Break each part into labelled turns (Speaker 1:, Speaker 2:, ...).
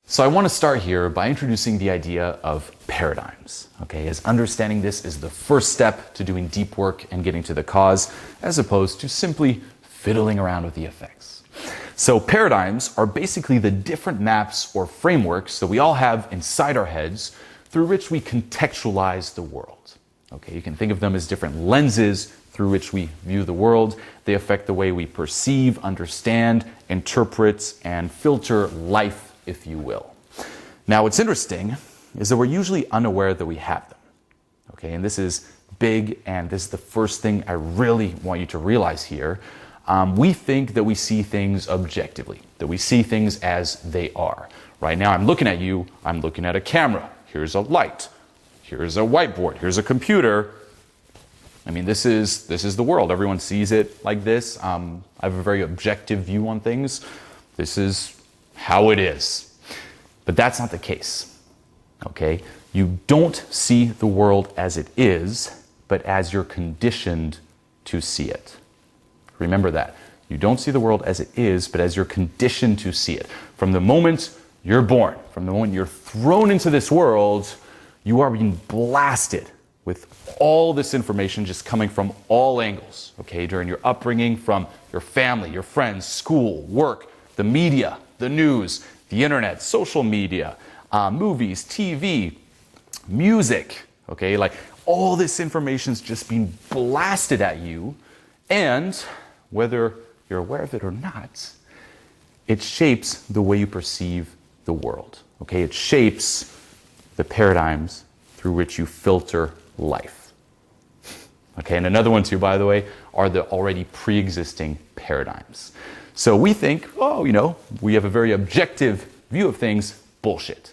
Speaker 1: So I want to start here by introducing the idea of paradigms, okay, as understanding this is the first step to doing deep work and getting to the cause, as opposed to simply fiddling around with the effects. So paradigms are basically the different maps or frameworks that we all have inside our heads through which we contextualize the world. Okay, you can think of them as different lenses through which we view the world. They affect the way we perceive, understand, interpret, and filter life, if you will. Now, what's interesting is that we're usually unaware that we have them. Okay, and this is big, and this is the first thing I really want you to realize here. We think that we see things objectively, that we see things as they are. Right now, I'm looking at you, I'm looking at a camera. Here's a light. Here's a whiteboard. Here's a computer. I mean, this is the world. Everyone sees it like this. I have a very objective view on things. This is how it is. But that's not the case. Okay? You don't see the world as it is, but as you're conditioned to see it. Remember that. You don't see the world as it is, but as you're conditioned to see it. From the moment you're born, from the moment you're thrown into this world, you are being blasted with all this information just coming from all angles, okay, during your upbringing, from your family, your friends, school, work, the media, the news, the internet, social media, movies, TV, music, okay, like all this information is just being blasted at you, and whether you're aware of it or not, it shapes the way you perceive the world, okay? It shapes the paradigms through which you filter life. Okay, and another one too, by the way, are the already pre-existing paradigms. So we think, oh, you know, we have a very objective view of things. Bullshit.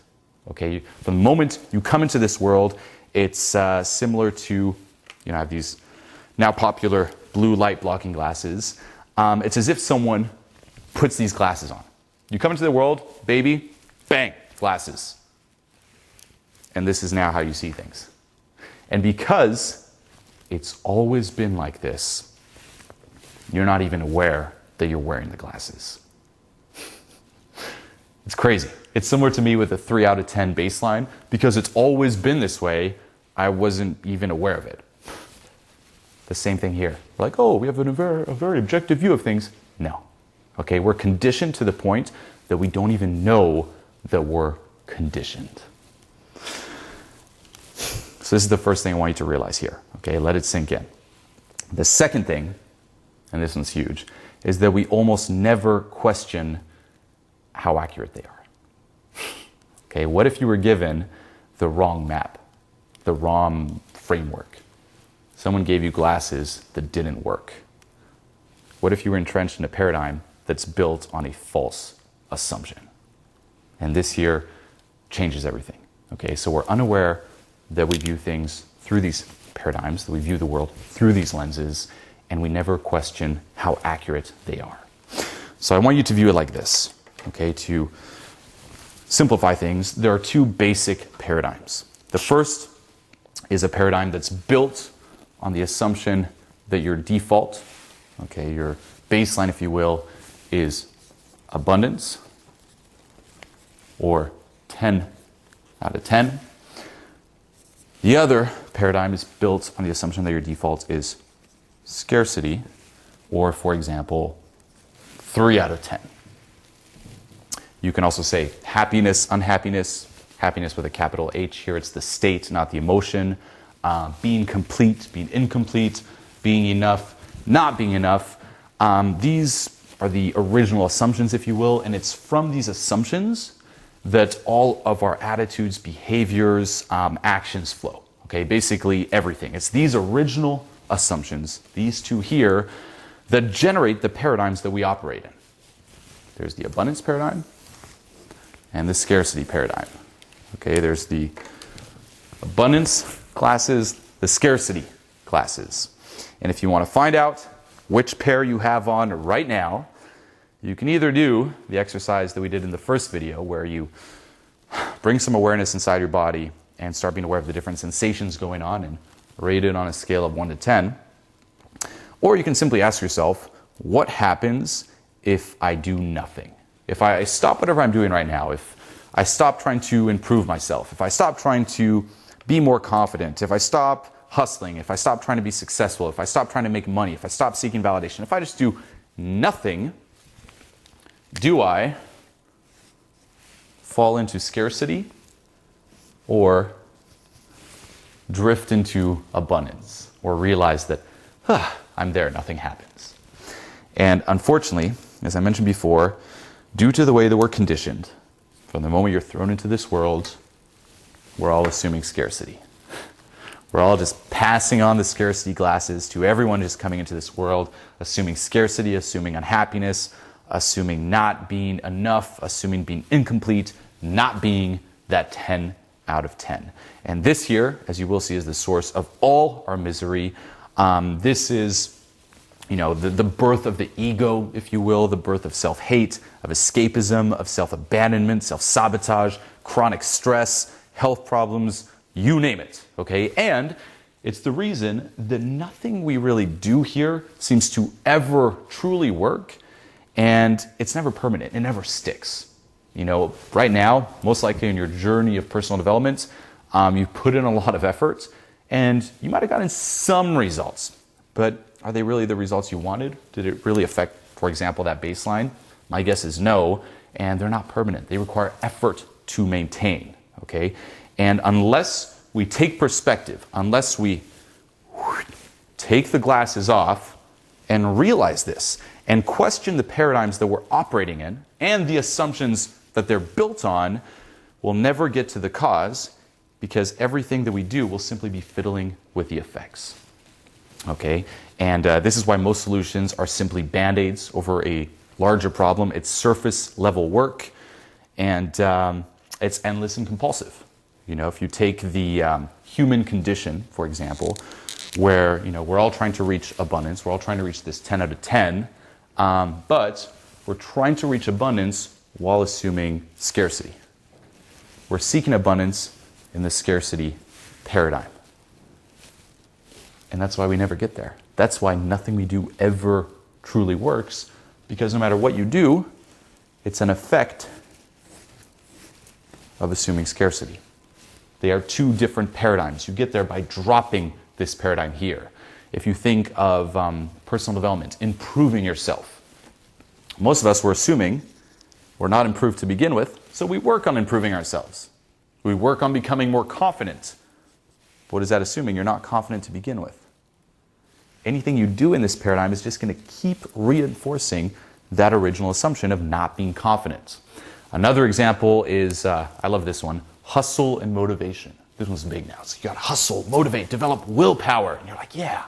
Speaker 1: Okay, from the moment you come into this world, it's similar to, you know, I have these now popular blue light blocking glasses. It's as if someone puts these glasses on. You come into the world, baby, bang, glasses. And this is now how you see things. And because it's always been like this, you're not even aware that you're wearing the glasses. It's crazy. It's similar to me with a 3 out of 10 baseline. Because it's always been this way, I wasn't even aware of it. The same thing here. We're like, oh, we have a very objective view of things. No. Okay, we're conditioned to the point that we don't even know that we're conditioned. So this is the first thing I want you to realize here. Okay, let it sink in. The second thing, and this one's huge, is that we almost never question how accurate they are. Okay, what if you were given the wrong map, the wrong framework? Someone gave you glasses that didn't work. What if you were entrenched in a paradigm that's built on a false assumption? And this here changes everything. Okay, so we're unaware that we view things through these paradigms, that we view the world through these lenses, and we never question how accurate they are. So I want you to view it like this. Okay, to simplify things, there are two basic paradigms. The first is a paradigm that's built on the assumption that your default, okay, your baseline, if you will, is abundance, or 10 out of 10. The other paradigm is built on the assumption that your default is scarcity, or, for example, 3 out of 10. You can also say happiness, unhappiness, happiness with a capital H. Here it's the state, not the emotion. Being complete, being incomplete, being enough, not being enough. These are the original assumptions, if you will, and it's from these assumptions that all of our attitudes, behaviors, actions flow. Okay, basically everything. It's these original assumptions, these two here, that generate the paradigms that we operate in. There's the abundance paradigm and the scarcity paradigm. Okay, there's the abundance classes, the scarcity classes. And if you want to find out which pair you have on right now, you can either do the exercise that we did in the first video, where you bring some awareness inside your body and start being aware of the different sensations going on and rate it on a scale of 1 to 10. Or you can simply ask yourself, what happens if I do nothing? If I stop whatever I'm doing right now, if I stop trying to improve myself, if I stop trying to be more confident, if I stop hustling, if I stop trying to be successful, if I stop trying to make money, if I stop seeking validation, if I just do nothing, do I fall into scarcity or drift into abundance, or realize that I'm there, nothing happens? And unfortunately, as I mentioned before, due to the way that we're conditioned, from the moment you're thrown into this world, we're all assuming scarcity. We're all just passing on the scarcity glasses to everyone just coming into this world, assuming scarcity, assuming unhappiness, assuming not being enough, assuming being incomplete, not being that 10 out of 10. And this here, as you will see, is the source of all our misery. This is, the birth of the ego, if you will, the birth of self-hate, of escapism, of self-abandonment, self-sabotage, chronic stress, health problems, you name it, okay? And it's the reason that nothing we really do here seems to ever truly work, and it's never permanent, it never sticks. Right now, most likely in your journey of personal development, you put in a lot of effort, and you might have gotten some results, but are they really the results you wanted? Did it really affect, for example, that baseline? My guess is no, and they're not permanent. They require effort to maintain, okay? And unless we take perspective, unless we take the glasses off and realize this, and question the paradigms that we're operating in, and the assumptions that they're built on, we'll never get to the cause, because everything that we do will simply be fiddling with the effects. Okay? And this is why most solutions are simply band-aids over a larger problem. It's surface level work, and it's endless and compulsive. If you take the human condition, for example, where we're all trying to reach abundance, we're all trying to reach this 10 out of 10, but we're trying to reach abundance while assuming scarcity. We're seeking abundance in the scarcity paradigm. And that's why we never get there. That's why nothing we do ever truly works, because no matter what you do, it's an effect of assuming scarcity. They are two different paradigms. You get there by dropping this paradigm here. If you think of personal development, improving yourself, most of us were assuming we're not improved to begin with, so we work on improving ourselves. We work on becoming more confident. What is that assuming? You're not confident to begin with. Anything you do in this paradigm is just going to keep reinforcing that original assumption of not being confident. Another example is, I love this one, hustle and motivation. This one's big now. So you got to hustle, motivate, develop willpower. And you're like, yeah.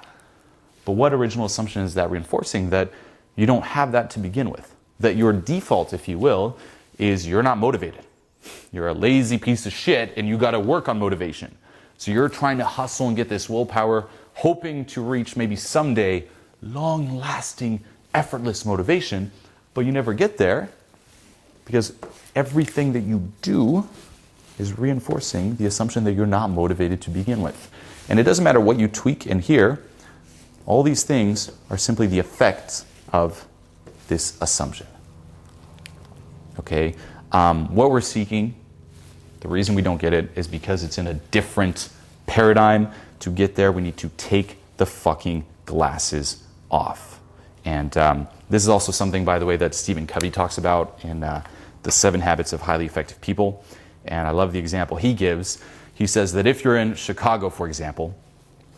Speaker 1: But what original assumption is that reinforcing? That you don't have that to begin with. That your default, if you will, is you're not motivated. You're a lazy piece of shit and you got to work on motivation. So you're trying to hustle and get this willpower, hoping to reach maybe someday long-lasting, effortless motivation, but you never get there because everything that you do is reinforcing the assumption that you're not motivated to begin with. And it doesn't matter what you tweak in here, all these things are simply the effects of this assumption. Okay? What we're seeking, the reason we don't get it is because it's in a different paradigm. To get there, we need to take the fucking glasses off. And this is also something, by the way, that Stephen Covey talks about in The 7 Habits of Highly Effective People. And I love the example he gives. He says that if you're in Chicago, for example,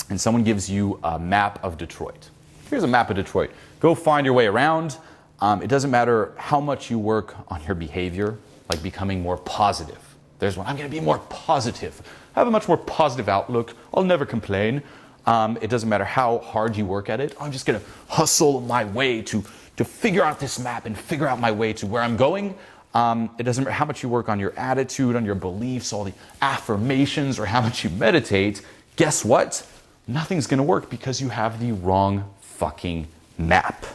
Speaker 1: and someone gives you a map of Detroit. Here's a map of Detroit. Go find your way around. It doesn't matter how much you work on your behavior, like becoming more positive. There's one, I'm going to be more positive. I have a much more positive outlook. I'll never complain. It doesn't matter how hard you work at it. I'm just going to hustle my way to figure out this map and figure out my way to where I'm going. It doesn't matter how much you work on your attitude, on your beliefs, all the affirmations, or how much you meditate. Guess what? Nothing's going to work because you have the wrong fucking map.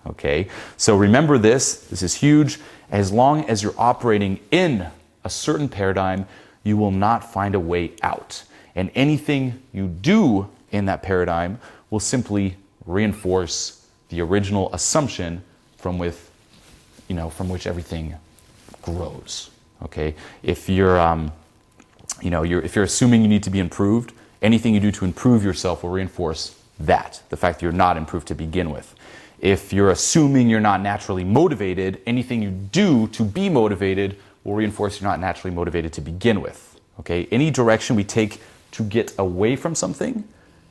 Speaker 1: Okay? So remember this. This is huge. As long as you're operating in a certain paradigm, you will not find a way out. And anything you do in that paradigm will simply reinforce the original assumption from which everything grows. Okay, if you're if you're assuming you need to be improved, anything you do to improve yourself will reinforce that, the fact that you're not improved to begin with. If you're assuming you're not naturally motivated, anything you do to be motivated will reinforce you're not naturally motivated to begin with. Okay, any direction we take to get away from something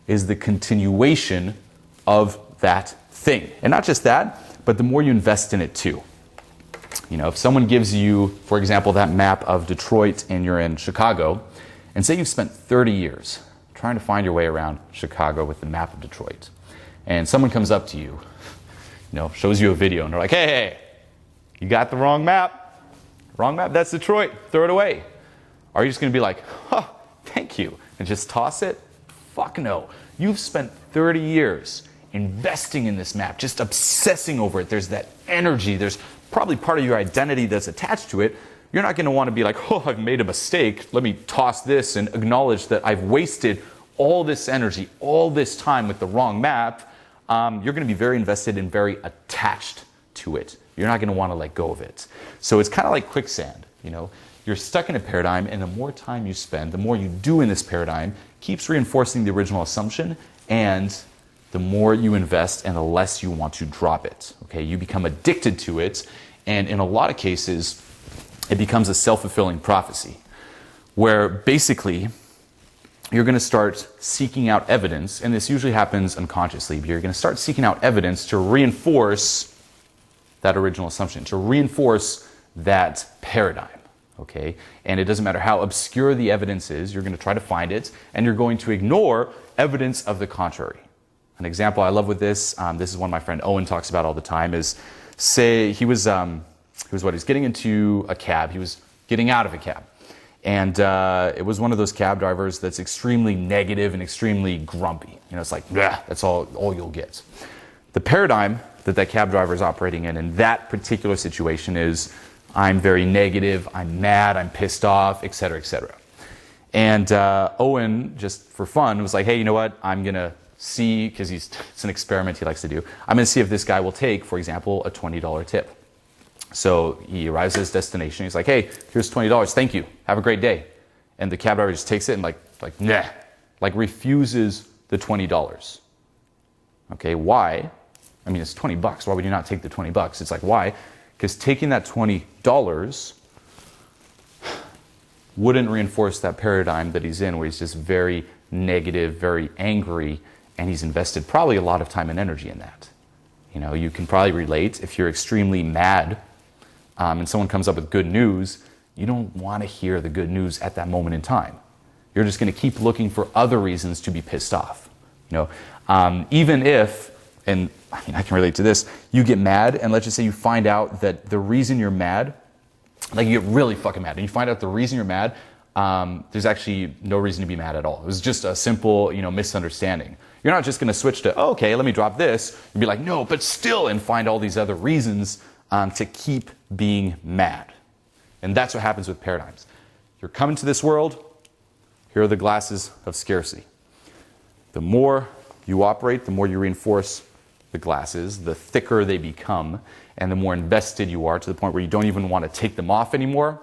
Speaker 1: is the continuation of that thing. And not just that, but the more you invest in it too. You know, if someone gives you, for example, that map of Detroit and you're in Chicago, and say you've spent 30 years trying to find your way around Chicago with the map of Detroit, and someone comes up to you, shows you a video, and they're like, hey, you got the wrong map. Wrong map, that's Detroit, throw it away. Are you just going to be like, thank you, and just toss it? Fuck no. You've spent 30 years investing in this map, just obsessing over it. There's that energy, there's probably part of your identity that's attached to it. You're not going to want to be like, I've made a mistake, let me toss this and acknowledge that I've wasted all this energy, all this time with the wrong map. You're going to be very invested and very attached to it. You're not going to want to let go of it. So it's kind of like quicksand, You're stuck in a paradigm, and the more time you spend, the more you do in this paradigm, keeps reinforcing the original assumption, and the more you invest and the less you want to drop it. Okay, you become addicted to it, and in a lot of cases, it becomes a self-fulfilling prophecy, where basically you're going to start seeking out evidence, and this usually happens unconsciously, but you're going to start seeking out evidence to reinforce that original assumption, to reinforce that paradigm. Okay, and it doesn't matter how obscure the evidence is, you're going to try to find it, and you're going to ignore evidence of the contrary. An example I love with this is one my friend Owen talks about all the time, is say he was getting into a cab, he was getting out of a cab, and it was one of those cab drivers that's extremely negative and extremely grumpy. It's like, that's all you'll get. The paradigm that cab driver is operating in that particular situation is, I'm very negative, I'm mad, I'm pissed off, etc., etc. And Owen, just for fun, was like, hey, you know what? I'm going to see, because it's an experiment he likes to do, I'm going to see if this guy will take, for example, a $20 tip. So he arrives at his destination, he's like, hey, here's $20, thank you, have a great day. And the cab driver just takes it and refuses the $20. Okay, why? I mean, it's $20, why would you not take the $20? It's like, why? Because taking that $20 wouldn't reinforce that paradigm that he's in, where he's just very negative, very angry, and he's invested probably a lot of time and energy in that. You can probably relate if you're extremely mad and someone comes up with good news, you don't want to hear the good news at that moment in time. You're just going to keep looking for other reasons to be pissed off. Even if, and I can relate to this, you get mad, and let's just say you find out that the reason you're mad, like you get really fucking mad, and you find out the reason you're mad, there's actually no reason to be mad at all. It was just a simple, misunderstanding. You're not just going to switch to, okay, let me drop this, and be like, no, but still, and find all these other reasons to keep being mad. And that's what happens with paradigms. You're coming to this world, here are the glasses of scarcity. The more you operate, the more you reinforce the glasses, the thicker they become, and the more invested you are, to the point where you don't even want to take them off anymore.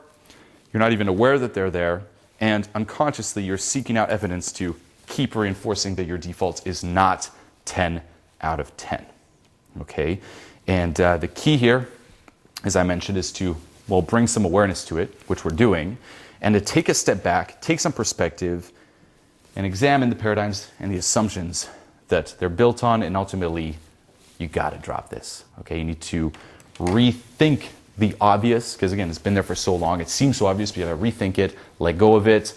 Speaker 1: You're not even aware that they're there, and unconsciously you're seeking out evidence to keep reinforcing that your default is not 10 out of 10. Okay? And the key here, as I mentioned, is to, bring some awareness to it, which we're doing, and to take a step back, take some perspective, and examine the paradigms and the assumptions that they're built on, and ultimately, you got to drop this. Okay, you need to rethink the obvious, because again, it's been there for so long, it seems so obvious, but you got to rethink it, let go of it.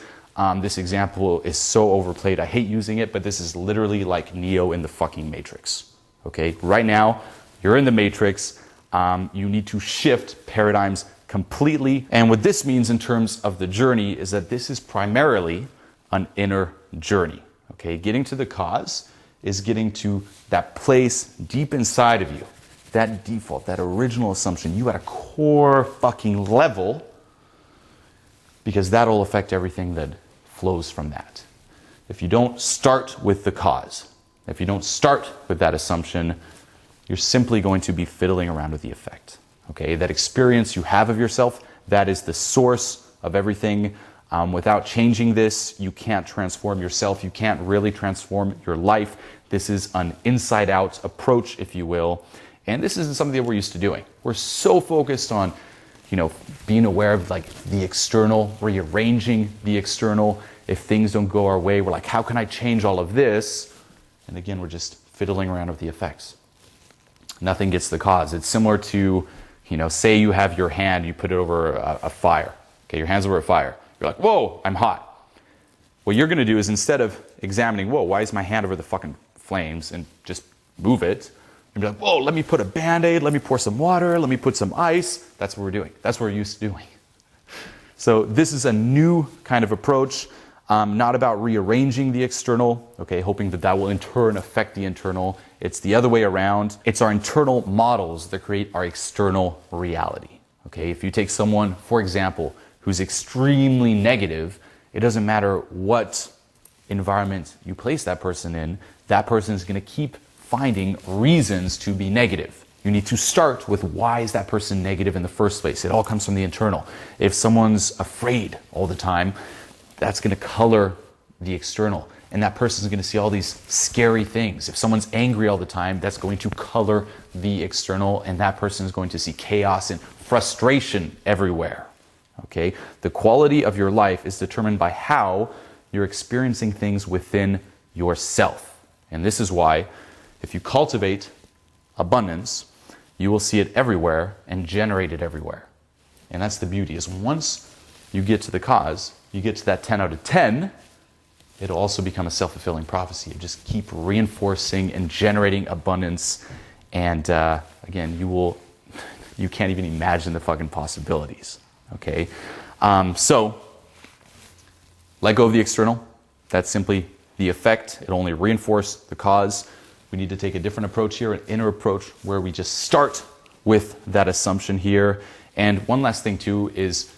Speaker 1: This example is so overplayed, I hate using it, but this is literally like Neo in the fucking Matrix. Okay, right now, you're in the Matrix, you need to shift paradigms completely, and what this means in terms of the journey is that this is primarily an inner journey. Okay, getting to the cause is getting to that place deep inside of you, that default, that original assumption, you at a core fucking level, because that'll affect everything that flows from that. If you don't start with the cause, if you don't start with that assumption, you're simply going to be fiddling around with the effect. Okay, that experience you have of yourself, That is the source of everything. Without changing this, you can't transform yourself. You can't really transform your life. This is an inside-out approach, if you will. And this isn't something that we're used to doing. We're so focused on, being aware of like the external, rearranging the external. If things don't go our way, we're like, how can I change all of this? And again, we're just fiddling around with the effects. Nothing gets the cause. It's similar to, say you have your hand, you put it over a fire. Okay, your hand's over a fire. You're like, whoa, I'm hot. What you're going to do is instead of examining, whoa, why is my hand over the fucking flames, and just move it, you'll be like, whoa, let me put a Band-Aid, let me pour some water, let me put some ice. That's what we're doing. That's what we're used to doing. So this is a new kind of approach, not about rearranging the external, okay, hoping that that will in turn affect the internal. It's the other way around. It's our internal models that create our external reality. Okay, if you take someone, for example, who's extremely negative, it doesn't matter what environment you place that person in, that person is going to keep finding reasons to be negative. You need to start with why is that person negative in the first place. It all comes from the internal. If someone's afraid all the time, that's going to color the external. And that person is going to see all these scary things. If someone's angry all the time, that's going to color the external, and that person is going to see chaos and frustration everywhere. Okay? The quality of your life is determined by how you're experiencing things within yourself. And this is why, if you cultivate abundance, you will see it everywhere and generate it everywhere. And that's the beauty, is once you get to the cause, you get to that 10 out of 10, it'll also become a self-fulfilling prophecy. You just keep reinforcing and generating abundance. And again, you can't even imagine the fucking possibilities. Okay? So, let go of the external. That's simply the effect. It'll only reinforce the cause. We need to take a different approach here, an inner approach, where we just start with that assumption here. And one last thing too is,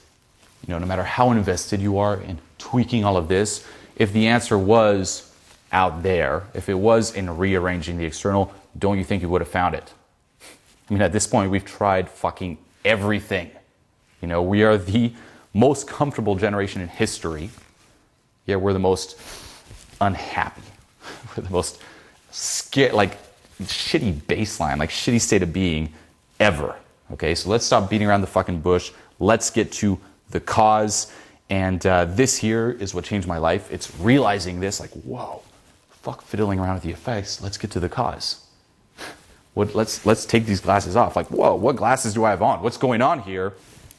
Speaker 1: no matter how invested you are in tweaking all of this, if the answer was out there, if it was in rearranging the external, don't you think you would have found it? I mean, at this point, we've tried fucking everything. We are the most comfortable generation in history, yet we're the most unhappy. We're the most scared, shitty baseline, shitty state of being ever. Okay, so let's stop beating around the fucking bush. Let's get to the cause. And this here is what changed my life. It's realizing this, whoa, fuck fiddling around with the effects. Let's get to the cause. Let's take these glasses off. Whoa, what glasses do I have on? What's going on here?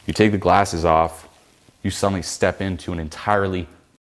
Speaker 1: You take the glasses off, you suddenly step into an entirely